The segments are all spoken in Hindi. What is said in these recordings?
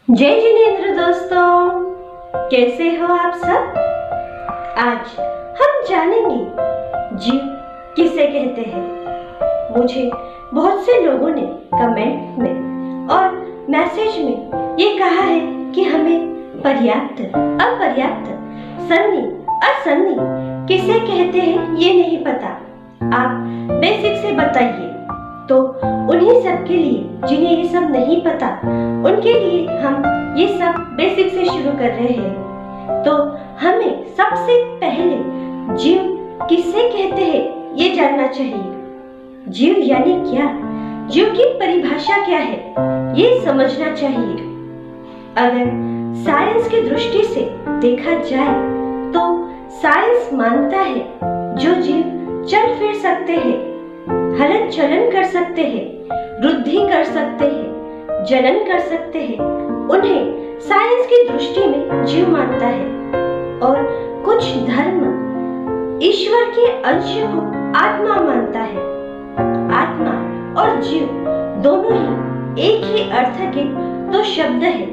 जय जिनेंद्र दोस्तों, कैसे हो आप सब। आज हम जानेंगे जीव किसे कहते हैं। मुझे बहुत से लोगों ने कमेंट में और मैसेज में ये कहा है कि हमें पर्याप्त, अपर्याप्त, संधि, असंधि किसे कहते हैं ये नहीं पता। आप बेसिक से बताइए। तो उन्हीं सब के लिए जिन्हें ये सब नहीं पता, उनके लिए हम ये सब बेसिक से शुरू कर रहे हैं। तो हमें सबसे पहले जीव किसे कहते हैं ये जानना चाहिए। जीव यानी क्या, जीव की परिभाषा क्या है, ये समझना चाहिए। अगर साइंस की दृष्टि से देखा जाए तो साइंस मानता है जो जीव चल फिर सकते हैं, हलन चलन कर सकते हैं, वृद्धि कर सकते हैं, जनन कर सकते हैं, उन्हें साइंस की दृष्टि में जीव मानता है। और कुछ धर्म ईश्वर के अंश को आत्मा मानता है। आत्मा और जीव दोनों ही एक ही अर्थ के दो शब्द हैं।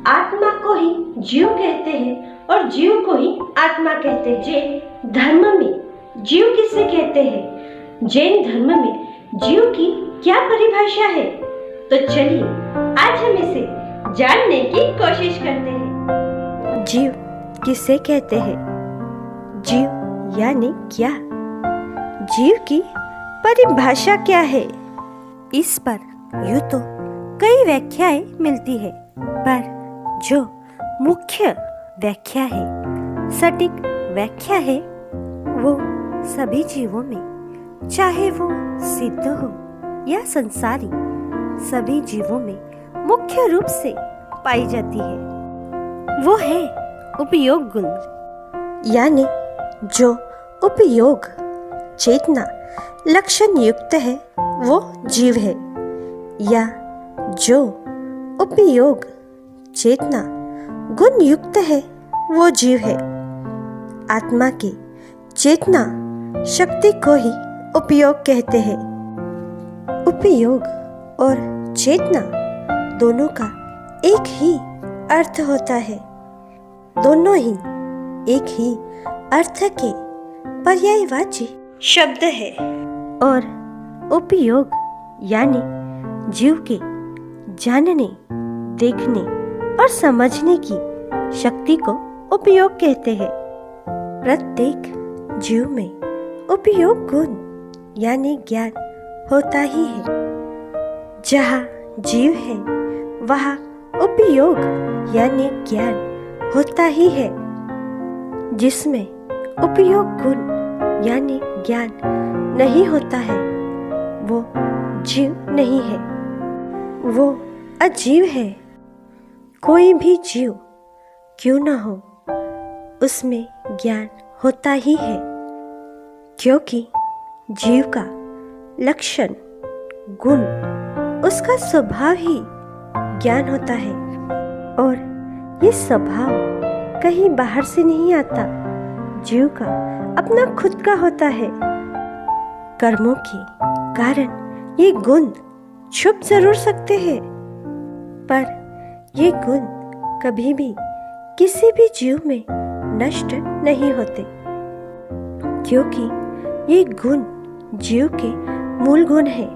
आत्मा को ही जीव कहते हैं और जीव को ही आत्मा कहते हैं। जैन धर्म में जीव किसे कहते हैं, जैन धर्म में जीव की क्या परिभाषा है, तो चलिए आज हम इसे जानने की कोशिश करते हैं। जीव किसे कहते हैं, जीव यानी क्या, जीव की परिभाषा क्या है। इस पर यूं तो कई व्याख्याएं मिलती है, पर जो मुख्य व्याख्या है, सटीक व्याख्या है, वो सभी जीवों में, चाहे वो सिद्ध हो या संसारी, सभी जीवों में मुख्य रूप से पाई जाती है। वो है उपयोग गुण, यानी जो उपयोग चेतना लक्षण युक्त है वो जीव है, या जो उपयोग चेतना गुण युक्त है वो जीव है। आत्मा के चेतना शक्ति को ही उपयोग कहते हैं। उपयोग और चेतना दोनों का एक ही अर्थ होता है, दोनों ही एक ही अर्थ के पर्यायवाची शब्द है। और उपयोग यानी जीव के जानने, देखने और समझने की शक्ति को उपयोग कहते हैं। प्रत्येक जीव में उपयोग गुण यानी ज्ञान होता ही है। जहाँ जीव है वहाँ उपयोग यानी ज्ञान होता ही है। जिसमें उपयोग गुण यानी ज्ञान नहीं होता है वो जीव नहीं है, वो अजीव है। कोई भी जीव क्यों न हो, उसमें ज्ञान होता ही है, क्योंकि जीव का लक्षण, गुण, उसका स्वभाव ही ज्ञान होता है। और ये स्वभाव कहीं बाहर से नहीं आता, जीव का अपना खुद का होता है। कर्मों के कारण ये गुण छुप जरूर सकते हैं, पर ये गुण कभी भी किसी भी जीव में नष्ट नहीं होते, क्योंकि ये गुण जीव के मूल गुण है,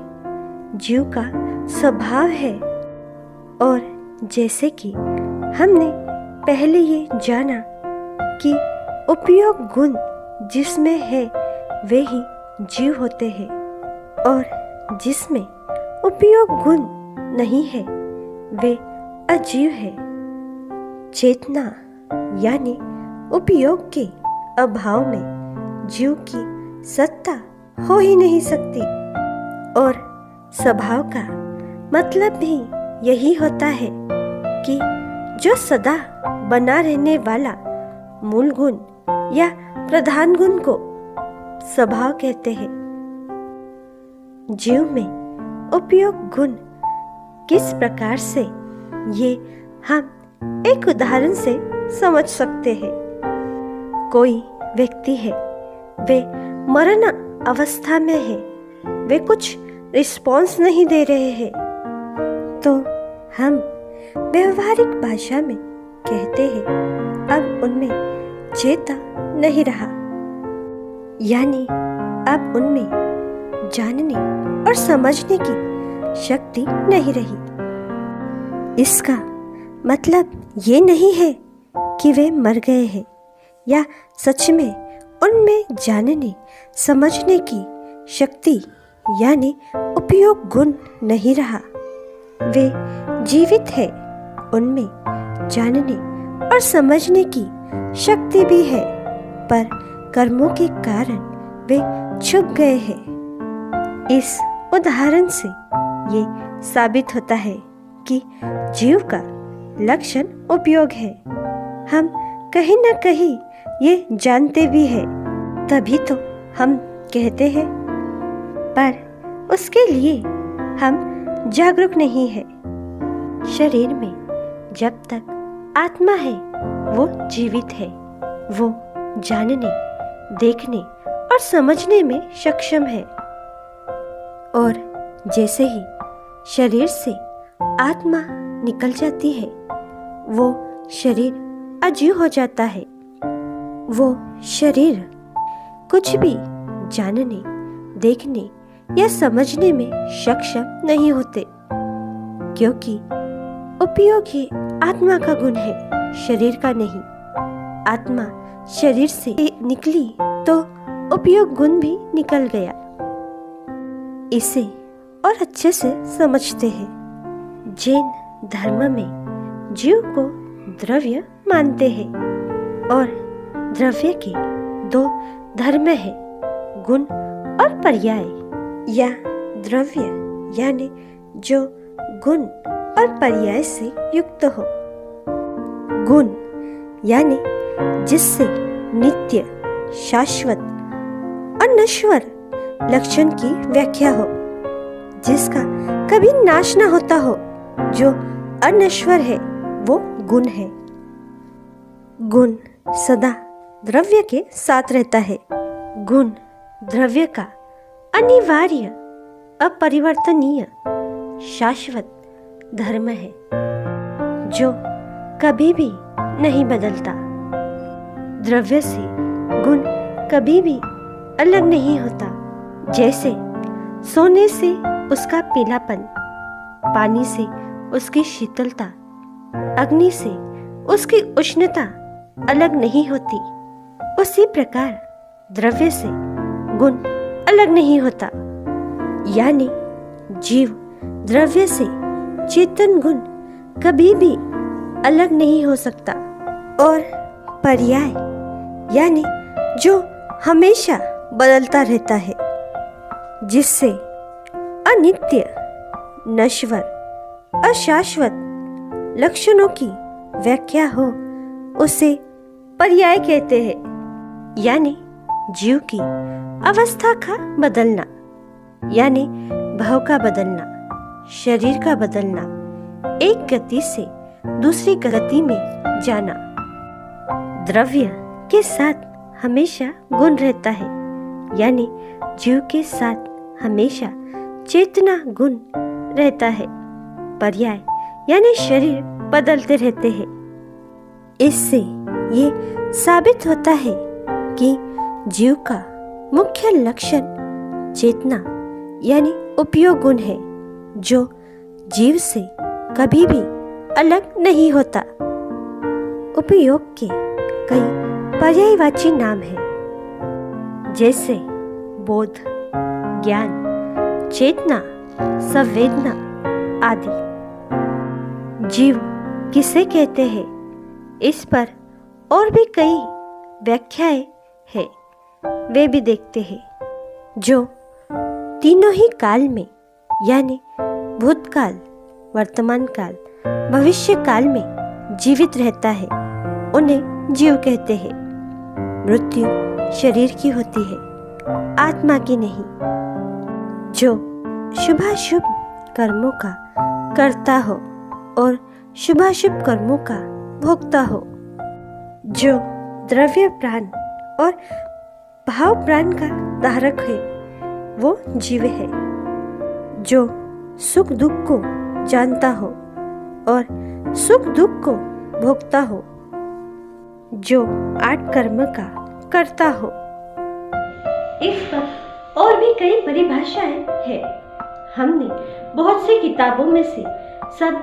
जीव का स्वभाव है। और जैसे कि हमने पहले ये जाना कि उपयोग गुण जिसमें है वे ही जीव होते हैं, और जिसमें उपयोग गुण नहीं है वे अजीव है। चेतना यानी उपयोग के अभाव में जीव की सत्ता हो ही नहीं सकती। और स्वभाव का मतलब भी यही होता है कि जो सदा बना रहने वाला मूल गुण या प्रधान गुण को स्वभाव कहते हैं। जीव में उपयोग गुण किस प्रकार से, ये हम एक उदाहरण से समझ सकते हैं। कोई व्यक्ति है, वे मरण अवस्था में है, वे कुछ रिस्पॉन्स नहीं दे रहे हैं, तो हम व्यवहारिक भाषा में कहते हैं अब उनमें चेता नहीं रहा, यानी अब उनमें जानने और समझने की शक्ति नहीं रही। इसका मतलब ये नहीं है कि वे मर गए हैं या सच में उनमें जानने समझने की शक्ति यानी उपयोग गुण नहीं रहा। वे जीवित है, उनमें जानने और समझने की शक्ति भी है, पर कर्मों के कारण वे छुप गए हैं। इस उदाहरण से ये साबित होता है कि जीव का लक्षण उपयोग है। हम कहीं न कहीं ये जानते भी हैं, तभी तो हम कहते हैं, पर उसके लिए हम जागरूक नहीं है। शरीर में जब तक आत्मा है वो जीवित है, वो जानने, देखने और समझने में सक्षम है। और जैसे ही शरीर से आत्मा निकल जाती है, वो शरीर अजीव हो जाता है। वो शरीर कुछ भी जानने, देखने या समझने में सक्षम नहीं होते, क्योंकि उपयोग ही आत्मा का गुण है, शरीर का नहीं। आत्मा शरीर से निकली तो उपयोग गुण भी निकल गया। इसे और अच्छे से समझते हैं। जैन धर्म में जीव को द्रव्य मानते हैं और द्रव्य के दो धर्म है, गुण और पर्याय। या द्रव्य यानी जो गुण और पर्याय से युक्त हो, गुण यानी जिससे नित्य, शाश्वत और नश्वर लक्षण की व्याख्या हो, जिसका कभी नाश न होता हो, जो अनश्वर है वो गुण है। गुण सदा द्रव्य के साथ रहता है। गुण द्रव्य का अनिवार्य, अपरिवर्तनीय, शाश्वत धर्म है, जो कभी भी नहीं बदलता। द्रव्य से गुण कभी भी अलग नहीं होता। जैसे सोने से उसका पीलापन, पानी से उसकी शीतलता, अग्नि से उसकी उष्णता अलग नहीं होती, उसी प्रकार द्रव्य से गुण अलग नहीं होता। यानी जीव द्रव्य से चेतन गुण कभी भी अलग नहीं हो सकता। और पर्याय यानी जो हमेशा बदलता रहता है, जिससे अनित्य, नश्वर, अशाश्वत लक्षणों की व्याख्या हो, उसे पर्याय कहते हैं। यानी जीव की अवस्था का बदलना, यानी भाव का बदलना, शरीर का बदलना, एक गति से दूसरी गति में जाना। द्रव्य के साथ हमेशा गुण रहता है, यानी जीव के साथ हमेशा चेतना गुण रहता है। पर्याय यानी शरीर बदलते रहते हैं। इससे ये साबित होता है कि जीव का मुख्य लक्षण चेतना यानी उपयोग गुण है, जो जीव से कभी भी अलग नहीं होता। उपयोग के कई पर्यायवाची नाम हैं, जैसे बोध, ज्ञान, चेतना, संवेदना आदि। जीव किसे कहते हैं, इस पर और भी कई व्याख्याएं हैं, वे भी देखते हैं। जो तीनों ही काल में यानी भूतकाल, वर्तमान काल, भविष्य काल में जीवित रहता है, उन्हें जीव कहते हैं। मृत्यु शरीर की होती है, आत्मा की नहीं। जो शुभाशुभ कर्मों का करता हो और शुभाशुभ कर्मों का भोगता हो, जो द्रव्य प्राण और भाव प्राण का धारक है, वो जीव है। जो सुख दुख को जानता हो, और सुख दुख को भोगता हो, जो 8 कर्म का करता हो। इस पर और भी कई परिभाषाएं हैं। हमने बहुत सी किताबों में से सब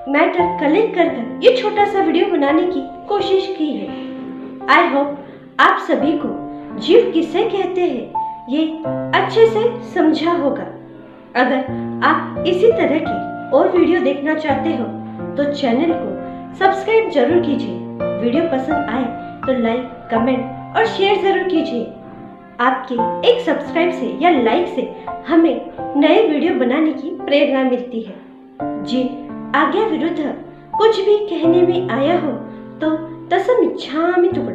मैटर कलेक्ट कर ये छोटा सा वीडियो बनाने की कोशिश की है। आई होप आप सभी को जीव किसे कहते हैं ये अच्छे से समझा होगा। अगर आप इसी तरह की और वीडियो देखना चाहते हो तो चैनल को सब्सक्राइब जरूर कीजिए। वीडियो पसंद आए तो लाइक, कमेंट और शेयर जरूर कीजिए। आपके एक सब्सक्राइब से या लाइक से हमें नए वीडियो बनाने की प्रेरणा मिलती है। जी आज्ञा विरुद्ध कुछ भी कहने में आया हो तो तसमिच्छामि तुभ्यम्।